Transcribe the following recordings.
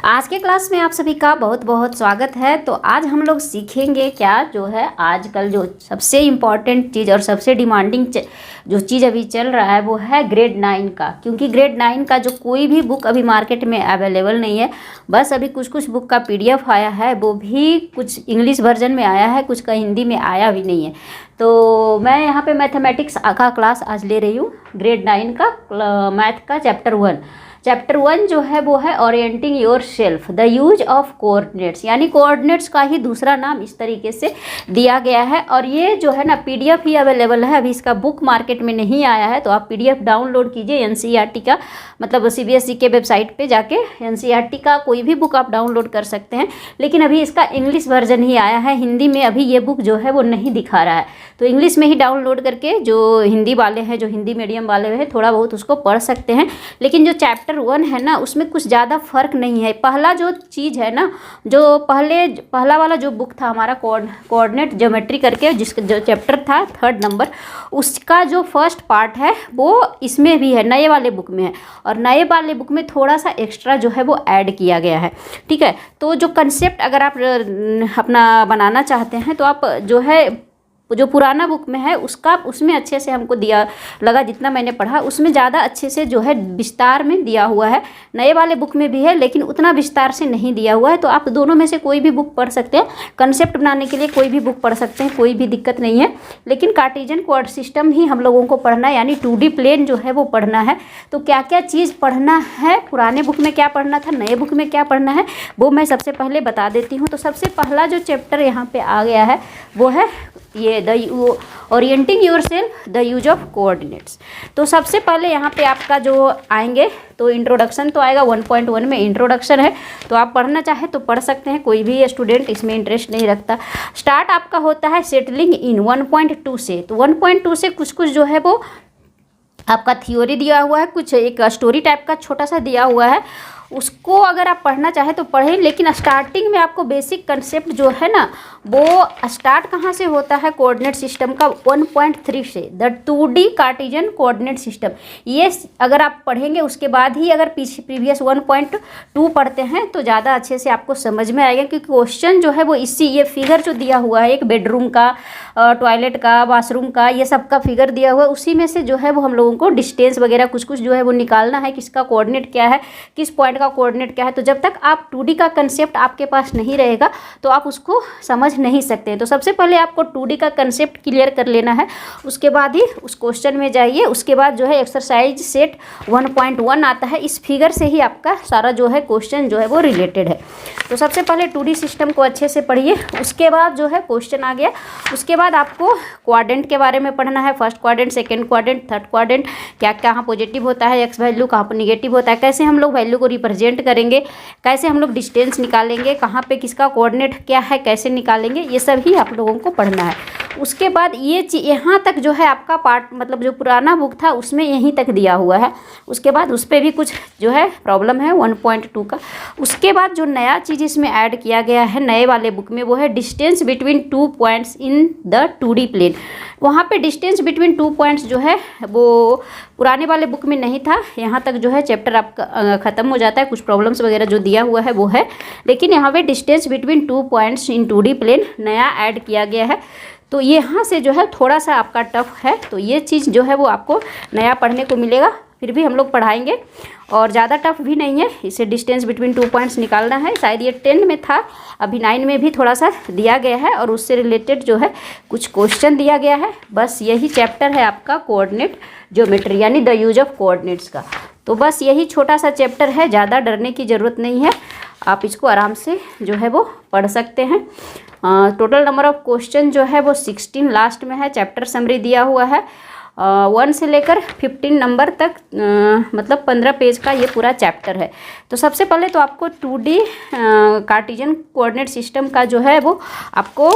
आज के क्लास में आप सभी का बहुत बहुत स्वागत है। तो आज हम लोग सीखेंगे क्या जो है आजकल जो सबसे इम्पॉर्टेंट चीज़ और सबसे डिमांडिंग जो चीज़ अभी चल रहा है वो है ग्रेड 9 का। क्योंकि ग्रेड 9 का जो कोई भी बुक अभी मार्केट में अवेलेबल नहीं है। बस अभी कुछ कुछ बुक का PDF आया है, वो भी कुछ इंग्लिश वर्जन में आया है, कुछ का हिंदी में आया भी नहीं है। तो मैं यहाँ पे मैथमेटिक्स का क्लास आज ले रही हूँ, ग्रेड 9 का मैथ का चैप्टर 1 जो है वो है orienting your self the use of coordinates, यानी कोऑर्डिनेट्स का ही दूसरा नाम इस तरीके से दिया गया है। और ये जो है ना PDF ही अवेलेबल है, अभी इसका बुक मार्केट में नहीं आया है। तो आप PDF डाउनलोड कीजिए NCERT का, मतलब CBSE के वेबसाइट पे जाके NCERT का कोई भी बुक आप डाउनलोड कर सकते हैं। लेकिन अभी इसका इंग्लिश वर्जन ही आया है, हिंदी में अभी ये बुक जो है वो नहीं दिखा रहा है। तो इंग्लिश में ही डाउनलोड करके जो हिंदी वाले हैं, जो हिंदी मीडियम वाले हैं, थोड़ा बहुत उसको पढ़ सकते हैं। लेकिन जो चैप्टर 1 है ना, उसमें कुछ ज़्यादा फर्क नहीं है। पहला जो चीज़ है ना, जो पहला वाला जो बुक था हमारा कोऑर्डिनेट ज्योमेट्री करके, जिसका जो चैप्टर था 3rd नंबर, उसका जो फर्स्ट पार्ट है वो इसमें भी है, नए वाले बुक में है। और नए वाले बुक में थोड़ा सा एक्स्ट्रा जो है वो ऐड किया गया है। ठीक है, तो जो कंसेप्ट अगर आप अपना बनाना चाहते हैं तो आप जो है जो पुराना बुक में है उसमें अच्छे से हमको दिया लगा, जितना मैंने पढ़ा उसमें ज़्यादा अच्छे से जो है विस्तार में दिया हुआ है। नए वाले बुक में भी है लेकिन उतना विस्तार से नहीं दिया हुआ है। तो आप दोनों में से कोई भी बुक पढ़ सकते हैं, कंसेप्ट बनाने के लिए कोई भी बुक पढ़ सकते हैं, कोई भी दिक्कत नहीं है। लेकिन कार्टेशियन कोऑर्डिनेट सिस्टम ही हम लोगों को पढ़ना है, यानी 2D प्लेन जो है वो पढ़ना है। तो क्या क्या चीज़ पढ़ना है, पुराने बुक में क्या पढ़ना था, नए बुक में क्या पढ़ना है, वो मैं सबसे पहले बता देती हूँ। तो सबसे पहला जो चैप्टर यहाँ पे आ गया है वो है ये orienting your self the use of coordinates. तो सबसे पहले यहाँ पे आपका जो आएंगे तो इंट्रोडक्शन तो आएगा, 1.1 में इंट्रोडक्शन है। तो आप पढ़ना चाहे तो पढ़ सकते हैं, कोई भी स्टूडेंट इसमें इंटरेस्ट नहीं रखता। स्टार्ट आपका होता है सेटलिंग इन 1.2 से। तो 1.2 से कुछ कुछ जो है वो आपका थ्योरी दिया हुआ है, कुछ एक स्टोरी टाइप का छोटा सा दिया हुआ है, उसको अगर आप पढ़ना चाहें तो पढ़ें। लेकिन स्टार्टिंग में आपको बेसिक कंसेप्ट जो है ना वो स्टार्ट कहाँ से होता है, कोऑर्डिनेट सिस्टम का 1.3 से, the 2D Cartesian coordinate system. ये अगर आप पढ़ेंगे उसके बाद ही अगर प्रीवियस 1.2 पढ़ते हैं तो ज़्यादा अच्छे से आपको समझ में आएगा। क्योंकि क्वेश्चन जो है वो ये फिगर जो दिया हुआ है, एक बेडरूम का, टॉयलेट का, बाथरूम का, ये सब का फिगर दिया हुआ है, उसी में से जो है वो हम लोगों को डिस्टेंस वगैरह कुछ कुछ जो है वो निकालना है, किसका कोऑर्डिनेट क्या है, किस पॉइंट का कोऑर्डिनेट क्या है। तो जब तक आप 2D का कंसेप्ट आपके पास नहीं रहेगा तो आप उसको समझ नहीं सकते हैं। तो सबसे पहले आपको 2D का कंसेप्ट क्लियर कर लेना है, उसके बाद ही उस क्वेश्चन में जाइए। उसके बाद जो है एक्सरसाइज सेट 1.1 आता है, इस फिगर से ही आपका सारा जो है क्वेश्चन जो है वो रिलेटेड है। तो सबसे पहले 2D सिस्टम को अच्छे से पढ़िए, उसके बाद जो है क्वेश्चन आ गया। उसके बाद आपको क्वाड्रेंट के बारे में पढ़ना है, first quadrant, second quadrant, third quadrant, क्या कहाँ पॉजिटिव होता है एक्स वैल्यू, कहाँ पर निगेटिव होता है, कैसे हम लोग वैल्यू को रिप्रेजेंट करेंगे, कैसे हम लोग डिस्टेंस निकालेंगे, कहाँ पे किसका कोऑर्डिनेट क्या है, कैसे निकालेंगे, ये सब ही आप लोगों को पढ़ना है। उसके बाद ये यहाँ तक जो है आपका पार्ट, मतलब जो पुराना बुक था उसमें यहीं तक दिया हुआ है। उसके बाद उस पर भी कुछ जो है प्रॉब्लम है 1.2 का। उसके बाद जो नया चीज़ इसमें ऐड किया गया है नए वाले बुक में वो है distance between 2 points in the 2D plane. वहाँ पे डिस्टेंस बिटवीन 2 पॉइंट्स जो है वो पुराने वाले बुक में नहीं था। यहाँ तक जो है चैप्टर आपका ख़त्म हो जाता है, कुछ प्रॉब्लम्स वगैरह जो दिया हुआ है वो है, लेकिन यहाँ पे distance between 2 points in 2D plane नया ऐड किया गया है। तो यहाँ से जो है थोड़ा सा आपका टफ है, तो ये चीज़ जो है वो आपको नया पढ़ने को मिलेगा, फिर भी हम लोग पढ़ाएंगे और ज़्यादा टफ भी नहीं है। इसे डिस्टेंस बिटवीन 2 पॉइंट्स निकालना है, शायद ये 10 में था, अभी 9 में भी थोड़ा सा दिया गया है और उससे रिलेटेड जो है कुछ क्वेश्चन दिया गया है। बस यही चैप्टर है आपका कोऑर्डिनेट ज्योमेट्री, यानी द यूज ऑफ कोऑर्डिनेट्स का। तो बस यही छोटा सा चैप्टर है, ज़्यादा डरने की ज़रूरत नहीं है, आप इसको आराम से जो है वो पढ़ सकते हैं। टोटल नंबर ऑफ क्वेश्चन जो है वो 16 लास्ट में है, चैप्टर समरी दिया हुआ है 1 से लेकर 15 नंबर तक, मतलब 15 पेज का ये पूरा चैप्टर है। तो सबसे पहले तो आपको 2D कार्टेशियन कोऑर्डिनेट सिस्टम का जो है वो आपको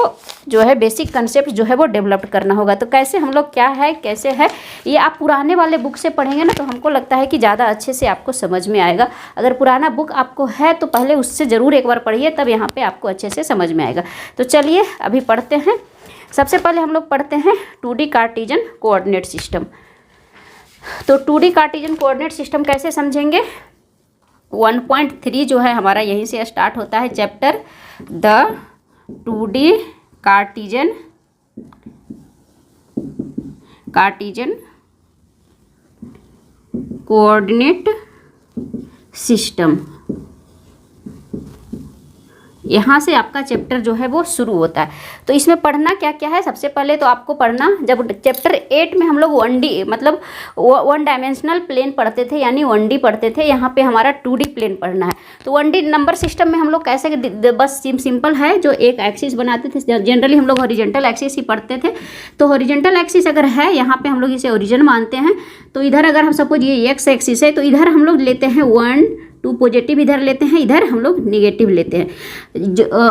जो है बेसिक कंसेप्ट जो है वो डेवलप करना होगा। तो कैसे हम लोग क्या है कैसे है, ये आप पुराने वाले बुक से पढ़ेंगे ना तो हमको लगता है कि ज़्यादा अच्छे से आपको समझ में आएगा। अगर पुराना बुक आपको है तो पहले उससे ज़रूर एक बार पढ़िए, तब यहाँ पर आपको अच्छे से समझ में आएगा। तो चलिए अभी पढ़ते हैं। सबसे पहले हम लोग पढ़ते हैं 2D कार्टेशियन कोऑर्डिनेट सिस्टम। तो 2D कार्टेशियन कोऑर्डिनेट सिस्टम कैसे समझेंगे, 1.3 जो है हमारा यहीं से स्टार्ट होता है chapter the 2D Cartesian coordinate system. यहाँ से आपका चैप्टर जो है वो शुरू होता है। तो इसमें पढ़ना क्या क्या है, सबसे पहले तो आपको पढ़ना, जब चैप्टर 8 में हम लोग 1D मतलब 1 डायमेंशनल प्लेन पढ़ते थे, यानी 1D पढ़ते थे, यहाँ पे हमारा 2D प्लेन पढ़ना है। तो 1D नंबर सिस्टम में हम लोग कैसे, बस सिंपल है, जो एक एक्सिस बनाते थे, जनरली हम लोग हॉरिजॉन्टल एक्सिस ही पढ़ते थे। तो हॉरिजॉन्टल एक्सिस अगर है, यहाँ पे हम लोग इसे ओरिजिन मानते हैं। तो इधर अगर हम सपोज ये एक्स एक्सिस है, तो इधर हम लोग लेते हैं 1 2 पॉजिटिव इधर लेते हैं, इधर हम लोग निगेटिव लेते हैं।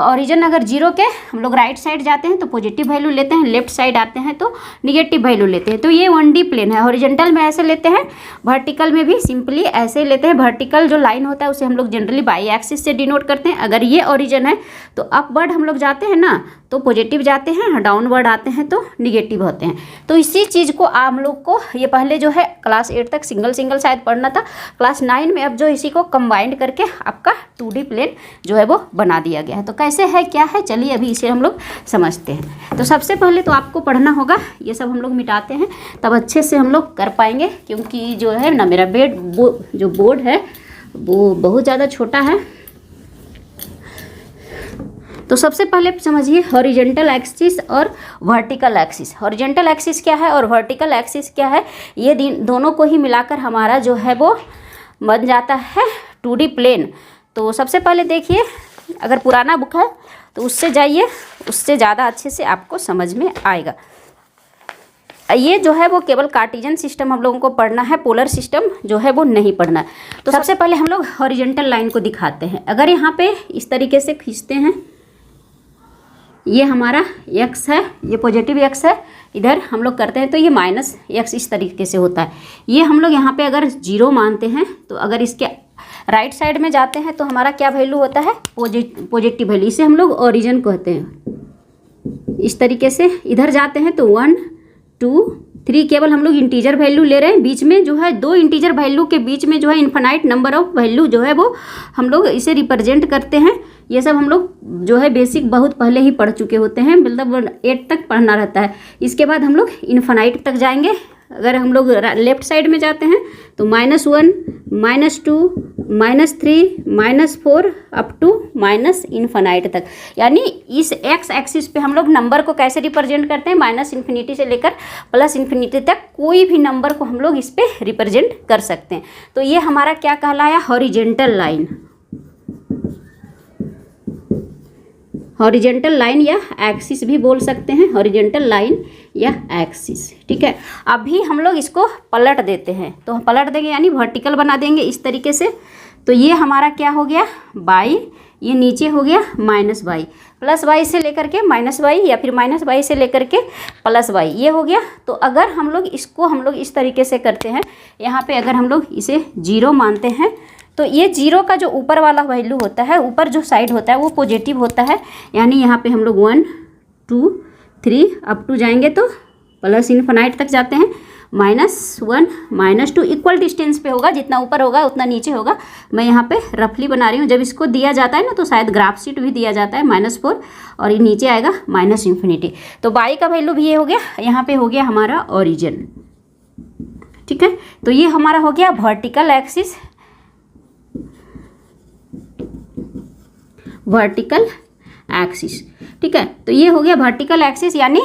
ओरिजिन अगर 0 के हम लोग राइट साइड जाते हैं तो पॉजिटिव वैल्यू लेते हैं, लेफ्ट साइड आते हैं तो निगेटिव वैल्यू लेते हैं। तो ये 1D प्लेन है। हॉरिजॉन्टल में ऐसे लेते हैं, वर्टिकल में भी सिंपली ऐसे लेते हैं। वर्टिकल जो लाइन होता है उसे हम लोग जनरली बाई एक्सिस से डिनोट करते हैं। अगर ये ओरिजिन है तो अपवर्ड हम लोग जाते हैं ना तो पॉजिटिव जाते हैं, डाउनवर्ड आते हैं तो निगेटिव होते हैं। तो इसी चीज़ को आप लोग को ये पहले जो है क्लास 8 तक सिंगल शायद पढ़ना था, क्लास 9 में अब जो इसी को कंबाइंड करके आपका 2D प्लेन जो है वो बना दिया गया है। तो कैसे है क्या है, चलिए अभी इसे हम लोग समझते हैं। तो सबसे पहले तो आपको पढ़ना होगा, ये सब हम लोग मिटाते हैं तब अच्छे से हम लोग कर पाएंगे, क्योंकि जो है ना मेरा जो बोर्ड है वो बहुत ज़्यादा छोटा है। तो सबसे पहले समझिए हॉरिजॉन्टल एक्सिस और वर्टिकल एक्सिस। हॉरिजॉन्टल एक्सिस क्या है और वर्टिकल एक्सिस क्या है, ये दोनों को ही मिलाकर हमारा जो है वो बन जाता है 2D प्लेन। तो सबसे पहले देखिए, अगर पुराना बुक है तो उससे जाइए, उससे ज़्यादा अच्छे से आपको समझ में आएगा। ये जो है वो केवल कार्टेशियन सिस्टम हम लोगों को पढ़ना है, पोलर सिस्टम जो है वो नहीं पढ़ना है। तो सबसे पहले हम लोग हॉरिजॉन्टल लाइन को दिखाते हैं। अगर यहाँ पे इस तरीके से खींचते हैं, ये हमारा x है, ये पॉजिटिव x है, इधर हम लोग करते हैं तो ये -x इस तरीके से होता है। ये हम लोग यहाँ पे अगर 0 मानते हैं तो अगर इसके राइट साइड में जाते हैं तो हमारा क्या वैल्यू होता है, पॉजिटिव वैल्यू। इसे हम लोग ओरिजिन कहते हैं। इस तरीके से इधर जाते हैं तो 1 2 3 केवल हम लोग इंटीजर वैल्यू ले रहे हैं। बीच में जो है 2 इंटीजर वैल्यू के बीच में जो है इन्फिनाइट नंबर ऑफ वैल्यू जो है वो हम लोग इसे रिप्रेजेंट करते हैं। ये सब हम लोग जो है बेसिक बहुत पहले ही पढ़ चुके होते हैं, मतलब 8 तक पढ़ना रहता है। इसके बाद हम लोग इन्फिनाइट तक जाएंगे। अगर हम लोग लेफ्ट साइड में जाते हैं तो -1 -2 -3 -4 अप टू इन्फिनाइट तक, यानी इस एक्स एक्सिस पे हम लोग नंबर को कैसे रिप्रेजेंट करते हैं, -इन्फिनिटी से लेकर +इन्फिनिटी तक कोई भी नंबर को हम लोग इस पे रिप्रेजेंट कर सकते हैं। तो ये हमारा क्या कहलाया, हॉरिजॉन्टल लाइन। हॉरिजॉन्टल लाइन या एक्सिस भी बोल सकते हैं, हॉरिजॉन्टल लाइन या एक्सिस, ठीक है। अभी हम लोग इसको पलट देते हैं, तो पलट देंगे यानी वर्टिकल बना देंगे इस तरीके से। तो ये हमारा क्या हो गया, y, ये नीचे हो गया -y, +y से लेकर के -y या फिर -y से लेकर के +y, ये हो गया। तो अगर हम लोग इसको हम लोग इस तरीके से करते हैं, यहाँ पे अगर हम लोग इसे 0 मानते हैं तो ये 0 का जो ऊपर वाला वैल्यू होता है, ऊपर जो साइड होता है वो पॉजिटिव होता है, यानी यहाँ पे हम लोग 1 2 3 अप टू जाएंगे तो +इन्फिनाइट तक जाते हैं। -1 -2 इक्वल डिस्टेंस पे होगा, जितना ऊपर होगा उतना नीचे होगा। मैं यहाँ पे रफली बना रही हूँ। जब इसको दिया जाता है ना तो शायद ग्राफ शीट भी दिया जाता है -4 और ये नीचे आएगा -इन्फिनिटी। तो y का वैल्यू भी ये हो गया, यहाँ पे हो गया हमारा ओरिजिन, ठीक है। तो ये हमारा हो गया वर्टिकल एक्सिस, वर्टिकल एक्सिस, ठीक है। तो ये हो गया वर्टिकल एक्सिस यानी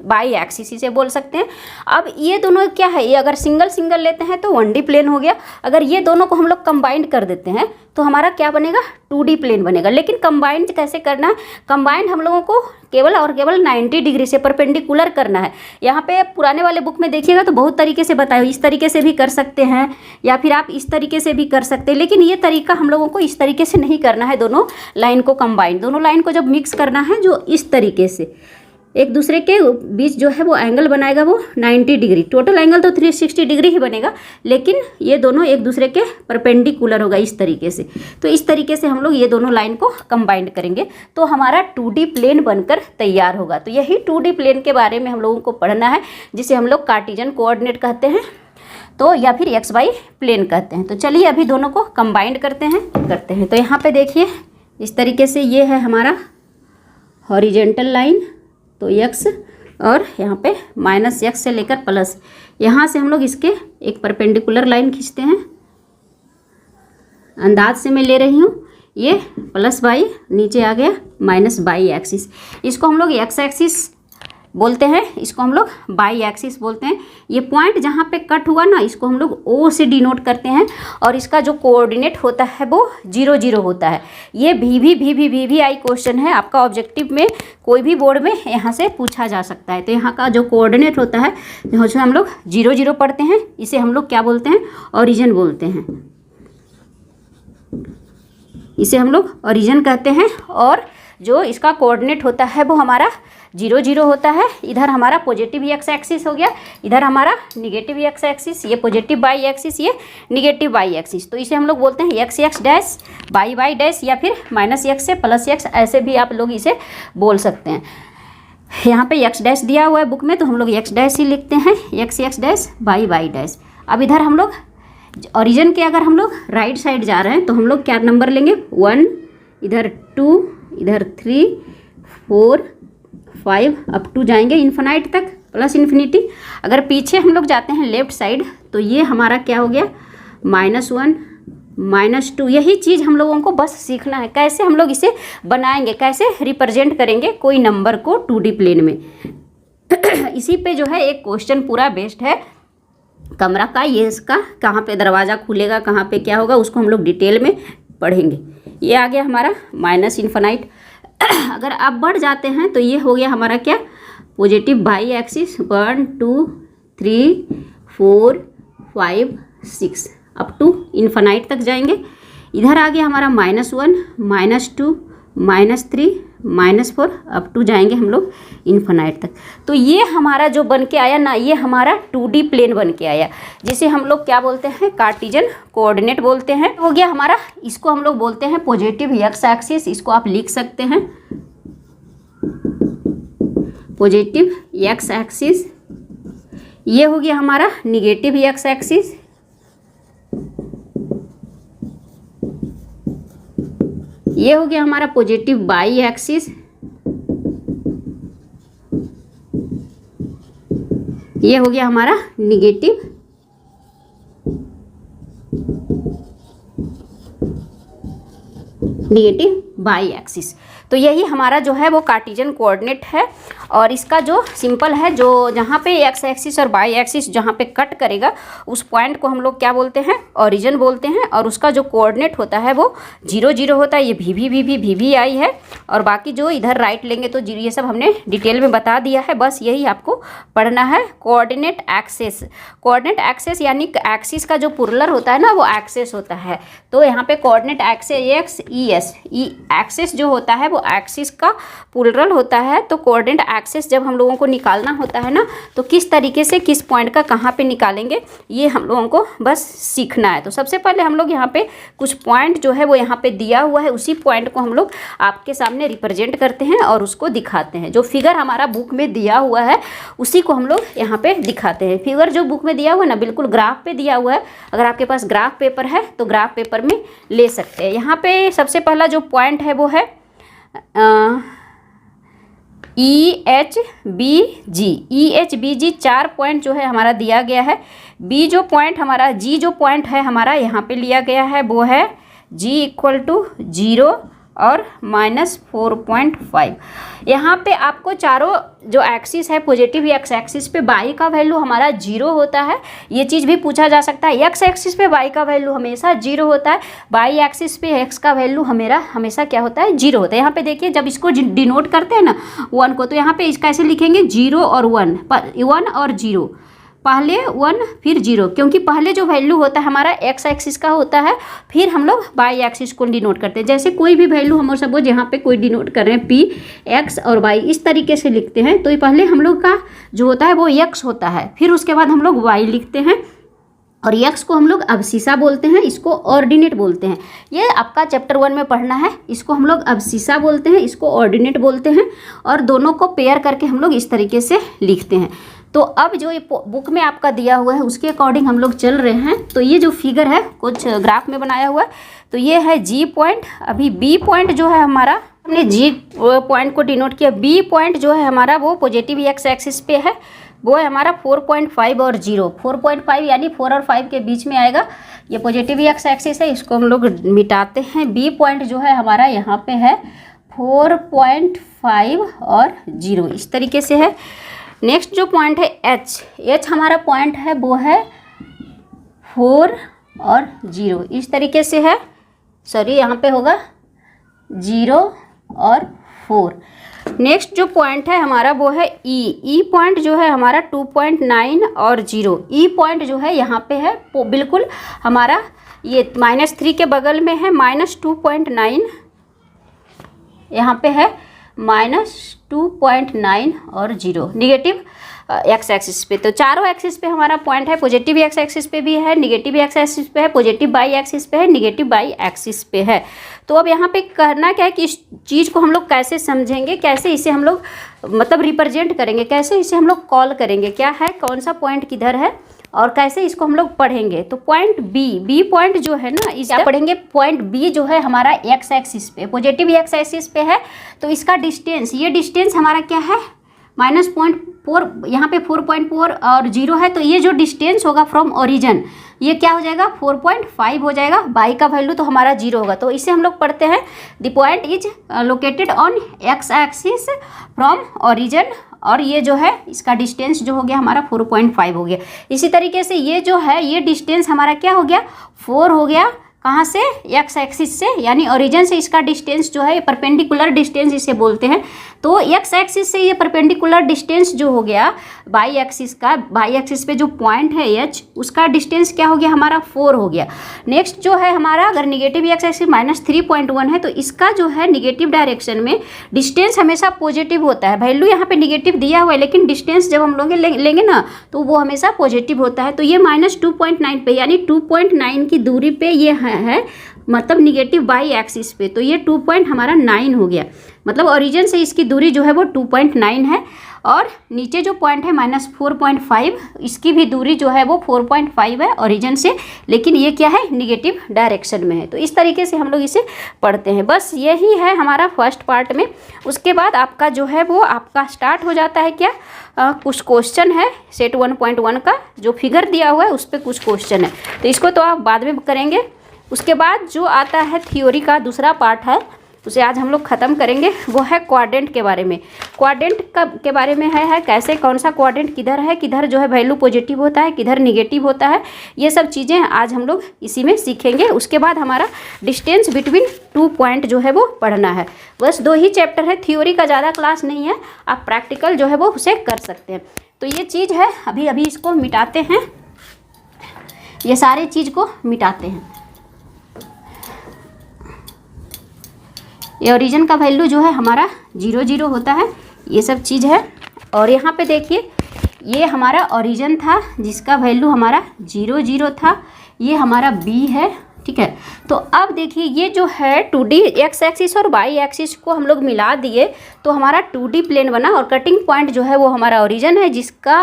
बाई एक्सिस इसे बोल सकते हैं। अब ये दोनों क्या है, ये अगर सिंगल लेते हैं तो 1D प्लेन हो गया। अगर ये दोनों को हम लोग कंबाइंड कर देते हैं तो हमारा क्या बनेगा, 2D प्लेन बनेगा। लेकिन कंबाइंड कैसे करना है, कंबाइंड हम लोगों को केवल और केवल 90 डिग्री से परपेंडिकुलर करना है। यहाँ पे पुराने वाले बुक में देखिएगा तो बहुत तरीके से बताया, इस तरीके से भी कर सकते हैं या फिर आप इस तरीके से भी कर सकते हैं, लेकिन ये तरीका हम लोगों को इस तरीके से नहीं करना है। दोनों लाइन को कंबाइंड, दोनों लाइन को जब मिक्स करना है जो इस तरीके से एक दूसरे के बीच जो है वो एंगल बनाएगा वो 90 डिग्री, टोटल एंगल तो 360 डिग्री ही बनेगा, लेकिन ये दोनों एक दूसरे के परपेंडिकुलर होगा इस तरीके से। तो इस तरीके से हम लोग ये दोनों लाइन को कंबाइंड करेंगे तो हमारा 2D प्लेन बनकर तैयार होगा। तो यही 2D प्लेन के बारे में हम लोगों को पढ़ना है, जिसे हम लोग कार्टेशियन कोऑर्डिनेट कहते हैं। तो या फिर एक्स वाई प्लेन कहते हैं। तो चलिए अभी दोनों को कंबाइंड करते हैं। तो यहाँ पे देखिए इस तरीके से ये है हमारा हॉरिजेंटल लाइन, तो एक्स और यहाँ पे माइनस एक्स से लेकर प्लस, यहाँ से हम लोग इसके एक परपेंडिकुलर लाइन खींचते हैं। अंदाज से मैं ले रही हूँ, ये प्लस बाई नीचे आ गया माइनस बाई एक्सिस, इसको हम लोग एक्स एक्सिस बोलते हैं, इसको हम लोग बाई एक्सिस बोलते हैं। ये पॉइंट जहाँ पे कट हुआ ना, इसको हम लोग ओ से डिनोट करते हैं और इसका जो कोऑर्डिनेट होता है वो 0 0 होता है। ये भी आई क्वेश्चन है आपका ऑब्जेक्टिव में, कोई भी बोर्ड में यहाँ से पूछा जा सकता है। तो यहाँ का जो कोऑर्डिनेट होता है उसमें हम लोग 0 0 पढ़ते हैं, इसे हम लोग क्या बोलते हैं, ओरिजिन बोलते हैं, इसे हम लोग ओरिजिन कहते हैं। और जो इसका कोऑर्डिनेट होता है वो हमारा 0 0 होता है। इधर हमारा पॉजिटिव एक्स एक्सिस हो गया, इधर हमारा निगेटिव एक्स एक्सिस, ये पॉजिटिव बाई एक्सिस, ये निगेटिव बाई एक्सिस। तो इसे हम लोग बोलते हैं एक्स एक्स डैश बाई वाई डैश, या फिर माइनस एक्स से प्लस एक्स, ऐसे भी आप लोग इसे बोल सकते हैं। यहाँ पे एक्स डैश दिया हुआ है बुक में, तो हम लोग एक्स डैश ही लिखते हैं, एक्स एक्स डैश बाई वाई डैश। अब इधर हम लोग ओरिजिन के अगर हम लोग राइट साइड जा रहे हैं तो हम लोग क्या नंबर लेंगे, 1, इधर 2, इधर 3, 4, 5 अप टू जाएंगे इन्फिनाइट तक, प्लस इन्फिनिटी। अगर पीछे हम लोग जाते हैं लेफ्ट साइड तो ये हमारा क्या हो गया, -1, -2। यही चीज़ हम लोगों को बस सीखना है, कैसे हम लोग इसे बनाएंगे, कैसे रिप्रेजेंट करेंगे कोई नंबर को 2D प्लेन में। इसी पे जो है एक क्वेश्चन पूरा बेस्ड है कमरा का, ये इसका कहाँ पे दरवाज़ा खुलेगा, कहाँ पे क्या होगा, उसको हम लोग डिटेल में पढ़ेंगे। ये आ गया हमारा माइनस इन्फिनाइट। अगर आप बढ़ जाते हैं तो ये हो गया हमारा क्या, positive Y axis, 1 2 3 4 5 6 up to infinite तक जाएंगे। इधर आ गया हमारा -1, -2, -3, -4 अप टू जाएंगे हम लोग इन्फिनाइट तक। तो ये हमारा जो बन के आया ना, ये हमारा 2D प्लेन बन के आया, जिसे हम लोग क्या बोलते हैं, कार्टेशियन कोऑर्डिनेट बोलते हैं। हो गया हमारा, इसको हम लोग बोलते हैं पॉजिटिव एक्स एक्सिस, इसको आप लिख सकते हैं पॉजिटिव एक्स एक्सिस। ये हो गया हमारा निगेटिव एक्स एक्सिस, ये हो गया हमारा पॉजिटिव बाई एक्सिस, ये हो गया हमारा निगेटिव बाई एक्सिस। तो यही हमारा जो है वो कार्टेशियन कोऑर्डिनेट है। और इसका जो सिंपल है, जो जहाँ पे एक्स एक्सिस और बाई एक्सिस जहाँ पे कट करेगा उस पॉइंट को हम लोग क्या बोलते हैं, ओरिजिन बोलते हैं। और उसका जो कोऑर्डिनेट होता है वो 0 0 होता है, ये भी आई है। और बाकी जो इधर राइट लेंगे तो 0, ये सब हमने डिटेल में बता दिया है, बस यही आपको पढ़ना है। कोऑर्डिनेट एक्सेस, कोऑर्डिनेट एक्सेस यानी एक्सिस का जो पुरलर होता है ना वो एक्सेस होता है। तो यहाँ पे कोऑर्डिनेट एक्सेस एक्सेस जो होता है वो एक्सिस का पुरलर होता है। तो कोऑर्डिनेट एक्सेस जब हम लोगों को निकालना होता है ना, तो किस तरीके से किस पॉइंट का कहाँ पे निकालेंगे, ये हम लोगों को बस सीखना है। तो सबसे पहले हम लोग यहाँ पे कुछ पॉइंट जो है वो यहाँ पे दिया हुआ है, उसी पॉइंट को हम लोग आपके सामने रिप्रेजेंट करते हैं और उसको दिखाते हैं। जो फिगर हमारा बुक में दिया हुआ है उसी को हम लोग यहाँ पे दिखाते हैं। फिगर जो बुक में दिया हुआ है ना, बिल्कुल ग्राफ पे दिया हुआ है। अगर आपके पास ग्राफ पेपर है तो ग्राफ पेपर में ले सकते हैं। यहाँ पे सबसे पहला जो पॉइंट है वो है EHBG 4 पॉइंट जो है हमारा दिया गया है। बी जो पॉइंट हमारा, जी जो पॉइंट है हमारा यहाँ पे लिया गया है वो है G = 0 और -4.5। यहाँ पे आपको चारों जो एक्सिस है पॉजिटिव एक्स एक्सिस पे बाई का वैल्यू हमारा 0 होता है। ये चीज़ भी पूछा जा सकता है, एक्स एक्सिस पे बाई का वैल्यू हमेशा 0 होता है, बाई एक्सिस पे एक्स का वैल्यू हमेशा क्या होता है, 0 होता है। यहाँ पे देखिए जब इसको डिनोट करते हैं ना 1 को, तो यहाँ पे इसका ऐसे लिखेंगे 0 और 1 और 0, पहले 1 फिर 0, क्योंकि पहले जो वैल्यू होता है हमारा एक्स एक्सिस का होता है, फिर हम लोग बाई एक्सिस को डिनोट करते हैं। जैसे कोई भी वैल्यू हम सपोज यहाँ पे कोई डिनोट कर रहे हैं P, X और Y, इस तरीके से लिखते हैं। तो पहले हम लोग का जो होता है वो X होता है, फिर उसके बाद हम लोग Y लिखते हैं। और एक्स को हम लोग अबसीसा बोलते हैं, इसको ऑर्डिनेट बोलते हैं। ये आपका चैप्टर 1 में पढ़ना है। इसको हम लोग अबसीसा बोलते हैं, इसको ऑर्डिनेट बोलते हैं। और दोनों को पेयर करके हम लोग इस तरीके से लिखते हैं। तो अब जो ये बुक में आपका दिया हुआ है उसके अकॉर्डिंग हम लोग चल रहे हैं। तो ये जो फिगर है कुछ ग्राफ में बनाया हुआ है, तो ये है जी पॉइंट। अभी बी पॉइंट जो है हमारा, हमने जी पॉइंट को डिनोट किया। बी पॉइंट जो है हमारा वो पॉजिटिव एक्स एक्सिस पे है, वो है हमारा 4.5 और 0। 4.5 यानी 4 और 5 के बीच में आएगा, ये पॉजिटिव एक्स एक्सिस है, इसको हम लोग मिटाते हैं। बी पॉइंट जो है हमारा यहाँ पे है 4.5 और 0, इस तरीके से है। नेक्स्ट जो पॉइंट है एच हमारा पॉइंट है वो है 4 और 0, इस तरीके से है। सॉरी, यहाँ पे होगा 0 और 4। नेक्स्ट जो पॉइंट है हमारा वो है ई पॉइंट जो है हमारा 2.9 और 0। ई पॉइंट जो है यहाँ पे है बिल्कुल हमारा ये -3 के बगल में है, -2.9 यहाँ पे है, -2.9 और 0 निगेटिव एक्स एक्सिस पे। तो चारों एक्सिस पे हमारा पॉइंट है, पॉजिटिव एक्स एक्सिस पे भी है, निगेटिव एक्स एक्सिस पे है, पॉजिटिव बाई एक्सिस पे है, निगेटिव बाई एक्सिस पे है। तो अब यहाँ पे करना क्या है कि इस चीज़ को हम लोग कैसे समझेंगे, कैसे इसे हम लोग मतलब रिप्रेजेंट करेंगे, कैसे इसे हम लोग कॉल करेंगे, क्या है, कौन सा पॉइंट किधर है और कैसे इसको हम लोग पढ़ेंगे। तो पॉइंट बी पॉइंट जो है ना, इस क्या पढ़ेंगे, पॉइंट बी जो है हमारा एक्स एक्सिस पे, पॉजिटिव एक्स एक्सिस पे है। तो इसका डिस्टेंस, ये डिस्टेंस हमारा क्या है, -0.4, यहाँ पे 4.4 और 0 है। तो ये जो डिस्टेंस होगा फ्रॉम ओरिजिन, ये क्या हो जाएगा, 4.5 हो जाएगा। बाई का वैल्यू तो हमारा 0 होगा। तो इसे हम लोग पढ़ते हैं, the point is located on x axis from origin, और ये जो है इसका डिस्टेंस जो हो गया हमारा 4.5 हो गया। इसी तरीके से ये जो है ये डिस्टेंस हमारा क्या हो गया, 4 हो गया। कहाँ से, एक्स एक्सिस से, यानी ओरिजिन से इसका डिस्टेंस जो है परपेंडिकुलर डिस्टेंस इसे बोलते हैं। तो एक्स एक्सिस से ये परपेंडिकुलर डिस्टेंस जो हो गया बाई एक्सिस का, बाई एक्सिस पे जो पॉइंट है एच, उसका डिस्टेंस क्या हो गया हमारा 4 हो गया। नेक्स्ट जो है हमारा, अगर निगेटिव एक्स एक्सिस -3.1 है तो इसका जो है निगेटिव डायरेक्शन में डिस्टेंस हमेशा पॉजिटिव होता है। वैल्यू यहाँ पे निगेटिव दिया हुआ है, लेकिन डिस्टेंस जब हम लोग लेंगे ना तो वो हमेशा पॉजिटिव होता है। तो ये -2.9 पे, यानी 2.9 की दूरी पे ये है मतलब निगेटिव बाई एक्सिस पे। तो ये 2.9 हो गया, मतलब ओरिजिन से इसकी दूरी जो है वो 2.9 है। और नीचे जो पॉइंट है -4.5, इसकी भी दूरी जो है वो 4.5 है ओरिजिन से, लेकिन ये क्या है, निगेटिव डायरेक्शन में है। तो इस तरीके से हम लोग इसे पढ़ते हैं। बस यही है हमारा फर्स्ट पार्ट में। उसके बाद आपका जो है वो आपका स्टार्ट हो जाता है क्या, कुछ क्वेश्चन है सेट 1.1 का, जो फिगर दिया हुआ है उस पर कुछ क्वेश्चन है, तो इसको तो आप बाद में करेंगे। उसके बाद जो आता है थ्योरी का दूसरा पार्ट है, उसे आज हम लोग ख़त्म करेंगे। वो है क्वाड्रेंट के बारे में। क्वाड्रेंट के बारे में है कैसे, कौन सा क्वाड्रेंट किधर है, किधर जो है वैल्यू पॉजिटिव होता है, किधर निगेटिव होता है, ये सब चीज़ें आज हम लोग इसी में सीखेंगे। उसके बाद हमारा डिस्टेंस बिटवीन 2 पॉइंट जो है वो पढ़ना है। बस 2 ही चैप्टर है, थ्योरी का ज़्यादा क्लास नहीं है, आप प्रैक्टिकल जो है वो उसे कर सकते हैं। तो ये चीज़ है, अभी इसको मिटाते हैं, ये सारे चीज़ को मिटाते हैं। ये ओरिजिन का वैल्यू जो है हमारा 0 होता है, ये सब चीज़ है। और यहाँ पे देखिए, ये हमारा ओरिजिन था जिसका वैल्यू हमारा 0 था, ये हमारा बी है, ठीक है। तो अब देखिए ये जो है 2D एक्स एक्सिस और वाई एक्सिस को हम लोग मिला दिए तो हमारा 2D प्लेन बना, और कटिंग पॉइंट जो है वो हमारा ओरिजिन है जिसका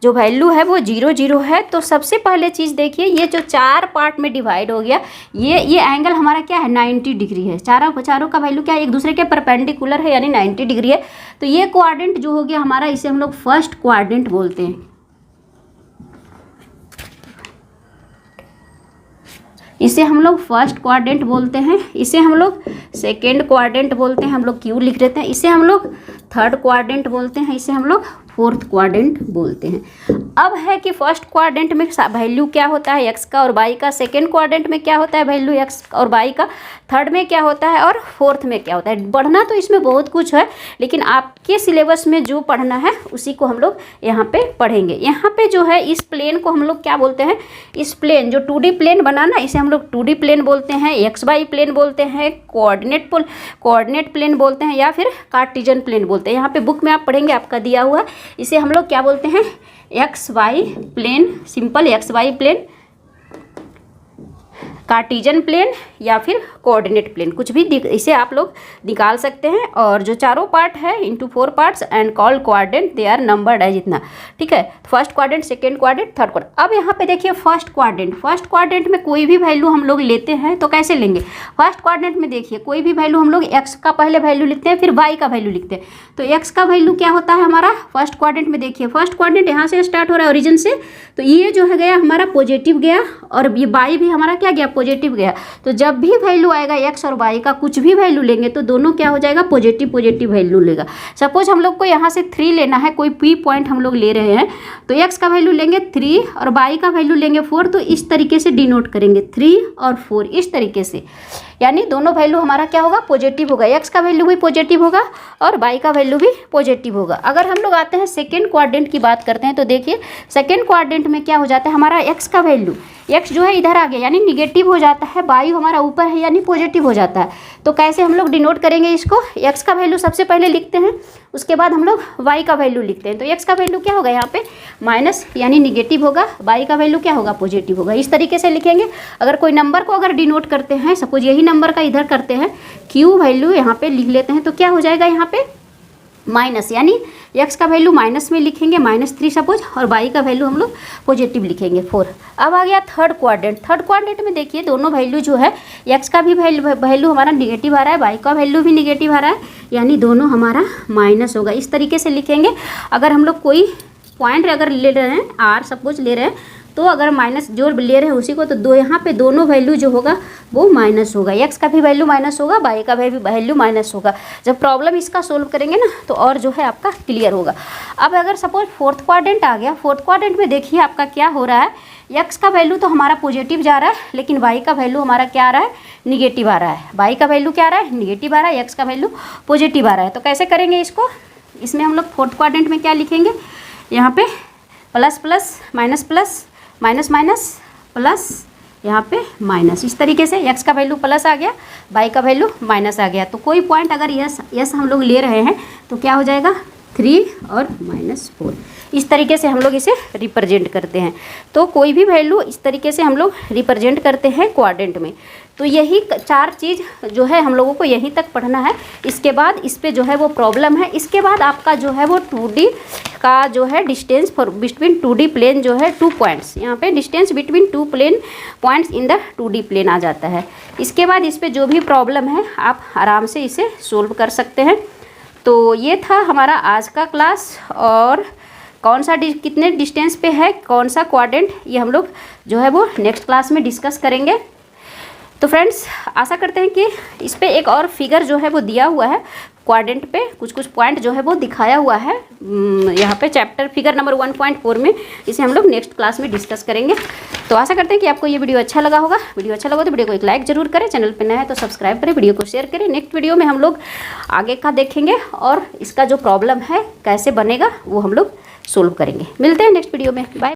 जो वैल्यू है वो 0 है। तो सबसे पहले चीज़ देखिए, ये जो 4 पार्ट में डिवाइड हो गया, ये एंगल हमारा क्या है, 90 डिग्री है। चारों का वैल्यू क्या है, एक दूसरे के परपेंडिकुलर है, यानी 90 डिग्री है। तो ये क्वाड्रेंट जो हो गया हमारा, इसे हम लोग फर्स्ट क्वाड्रेंट बोलते हैं। इसे हम लोग फर्स्ट क्वाड्रेंट बोलते हैं, इसे हम लोग सेकेंड क्वाड्रेंट बोलते हैं, हम लोग क्यों लिख देते हैं। इसे हम लोग थर्ड क्वाड्रेंट बोलते हैं, इसे हम लोग फोर्थ क्वाड्रेंट बोलते हैं। अब है कि फर्स्ट क्वाड्रेंट में वैल्यू क्या होता है एक्स का और वाई का, सेकेंड क्वाड्रेंट में क्या होता है वैल्यू एक्स और वाई का, थर्ड में क्या होता है और फोर्थ में क्या होता है। पढ़ना तो इसमें बहुत कुछ है, लेकिन आपके सिलेबस में जो पढ़ना है उसी को हम लोग यहाँ पे पढ़ेंगे। यहाँ पे जो है इस प्लेन को हम लोग क्या बोलते हैं, इस प्लेन जो 2D प्लेन बना ना, इसे हम लोग 2D प्लेन बोलते हैं, XY प्लेन बोलते हैं, कोऑर्डिनेट प्लेन बोलते हैं, या फिर कार्टेशियन प्लेन बोलते हैं। यहाँ पे बुक में आप पढ़ेंगे, आपका दिया हुआ, इसे हम लोग क्या बोलते हैं, XY plane, simple XY plane, Cartesian plane या फिर कोऑर्डिनेट प्लेन, कुछ भी इसे आप लोग निकाल सकते हैं। और जो चारों पार्ट है into 4 parts and called quadrant, they are numbered है जितना, ठीक है। First quadrant, second quadrant, third quadrant. अब यहाँ पे देखिए फर्स्ट क्वाड्रेंट में कोई भी वैल्यू हम लोग लेते हैं तो कैसे लेंगे। फर्स्ट क्वाड्रेंट में देखिए कोई भी वैल्यू हम लोग एक्स का पहले वैल्यू लिखते हैं, फिर वाई का वैल्यू लिखते हैं। तो एक्स का वैल्यू क्या होता है हमारा फर्स्ट क्वाड्रेंट में, देखिए फर्स्ट क्वाड्रेंट यहाँ से स्टार्ट हो रहा है ओरिजिन से, तो ये जो है गया हमारा पॉजिटिव गया और ये वाई भी हमारा क्या गया, पॉजिटिव गया। तो जब भी वैल्यू आएगा एक्स और वाई का कुछ भी वैल्यू लेंगे तो दोनों क्या हो जाएगा, पॉजिटिव वैल्यू लेगा। सपोज हम लोग को यहाँ से 3 लेना है, कोई पी पॉइंट हम लोग ले रहे हैं, तो एक्स का वैल्यू लेंगे 3 और वाई का वैल्यू लेंगे 4, तो इस तरीके से डिनोट करेंगे 3 और 4 इस तरीके से, यानी दोनों वैल्यू हमारा क्या होगा, पॉजिटिव होगा। एक्स का वैल्यू भी पॉजिटिव होगा और वाई का वैल्यू भी पॉजिटिव होगा। अगर हम लोग आते हैं सेकेंड क्वाड्रेंट की बात करते हैं तो देखिए सेकेंड क्वाड्रेंट में क्या हो जाता है, हमारा एक्स का वैल्यू, एक्स जो है इधर आ गया यानी निगेटिव हो जाता है, वाई हमारा ऊपर है यानी पॉजिटिव हो जाता है। तो कैसे हम लोग डिनोट करेंगे इसको, एक्स का वैल्यू सबसे पहले लिखते हैं, उसके बाद हम लोग वाई का वैल्यू लिखते हैं। तो एक्स का वैल्यू क्या होगा यहाँ पे माइनस यानी निगेटिव होगा, वाई का वैल्यू क्या होगा, पॉजिटिव होगा। इस तरीके से लिखेंगे। अगर कोई नंबर को अगर डिनोट करते हैं, सपोज यही नंबर का इधर करते हैं, क्यू वैल्यू यहाँ पे लिख लेते हैं, तो क्या हो जाएगा यहाँ पे माइनस, यानी एक्स का वैल्यू माइनस में लिखेंगे -3 सपोज, और वाई का वैल्यू हम लोग पॉजिटिव लिखेंगे 4। अब आ गया थर्ड क्वाड्रेंट में देखिए दोनों वैल्यू जो है, एक्स का भी वैल्यू हमारा निगेटिव आ रहा है, वाई का वैल्यू भी निगेटिव आ रहा है, यानी दोनों हमारा माइनस होगा। इस तरीके से लिखेंगे। अगर हम लोग कोई पॉइंट अगर ले रहे हैं, आर सपोज ले रहे हैं, तो अगर माइनस जो ले रहे हैं उसी को, तो दो यहाँ पे दोनों वैल्यू जो होगा वो माइनस होगा। एक्स का भी वैल्यू माइनस होगा, वाई का भी वैल्यू माइनस होगा। जब प्रॉब्लम इसका सोल्व करेंगे ना तो और जो है आपका क्लियर होगा। अब अगर सपोज फोर्थ क्वाड्रेंट आ गया, फोर्थ क्वाड्रेंट में देखिए आपका क्या हो रहा है, एक्स का वैल्यू तो हमारा पॉजिटिव जा रहा है, लेकिन वाई का वैल्यू हमारा क्या आ रहा है, निगेटिव आ रहा है। वाई का वैल्यू क्या आ रहा है, निगेटिव आ रहा है, एक्स का वैल्यू पॉजिटिव आ रहा है। तो कैसे करेंगे इसको, इसमें हम लोग फोर्थ क्वाड्रेंट में क्या लिखेंगे, यहाँ पे plus plus minus plus minus minus plus यहाँ पे माइनस, इस तरीके से एक्स का वैल्यू प्लस आ गया, वाई का वैल्यू माइनस आ गया। तो कोई पॉइंट अगर यस हम लोग ले रहे हैं तो क्या हो जाएगा 3 और -4, इस तरीके से हम लोग इसे रिप्रेजेंट करते हैं। तो कोई भी वैल्यू इस तरीके से हम लोग रिप्रेजेंट करते हैं क्वाड्रेंट में। तो यही 4 चीज़ जो है हम लोगों को यहीं तक पढ़ना है। इसके बाद इस पे जो है वो प्रॉब्लम है। इसके बाद आपका जो है वो 2D का जो है distance for between 2D plane जो है 2 पॉइंट्स, यहाँ पे distance between 2 plane points in the 2D plane आ जाता है। इसके बाद इस पे जो भी प्रॉब्लम है आप आराम से इसे सोल्व कर सकते हैं। तो ये था हमारा आज का क्लास, और कौन सा कितने डिस्टेंस पे है कौन सा क्वाड्रेंट, ये हम लोग जो है वो नेक्स्ट क्लास में डिस्कस करेंगे। तो फ्रेंड्स आशा करते हैं कि इस पे एक और फिगर जो है वो दिया हुआ है, क्वाड्रेंट पे कुछ पॉइंट जो है वो दिखाया हुआ है यहाँ पे चैप्टर फिगर नंबर 1.4 में। इसे हम लोग नेक्स्ट क्लास में डिस्कस करेंगे। तो आशा करते हैं कि आपको ये वीडियो अच्छा लगा होगा। वीडियो अच्छा लगा तो वीडियो को एक लाइक जरूर करें, चैनल पे नया है तो सब्सक्राइब करें, वीडियो को शेयर करें। नेक्स्ट वीडियो में हम लोग आगे का देखेंगे और इसका जो प्रॉब्लम है कैसे बनेगा वो हम लोग सोल्व करेंगे। मिलते हैं नेक्स्ट वीडियो में, बाय।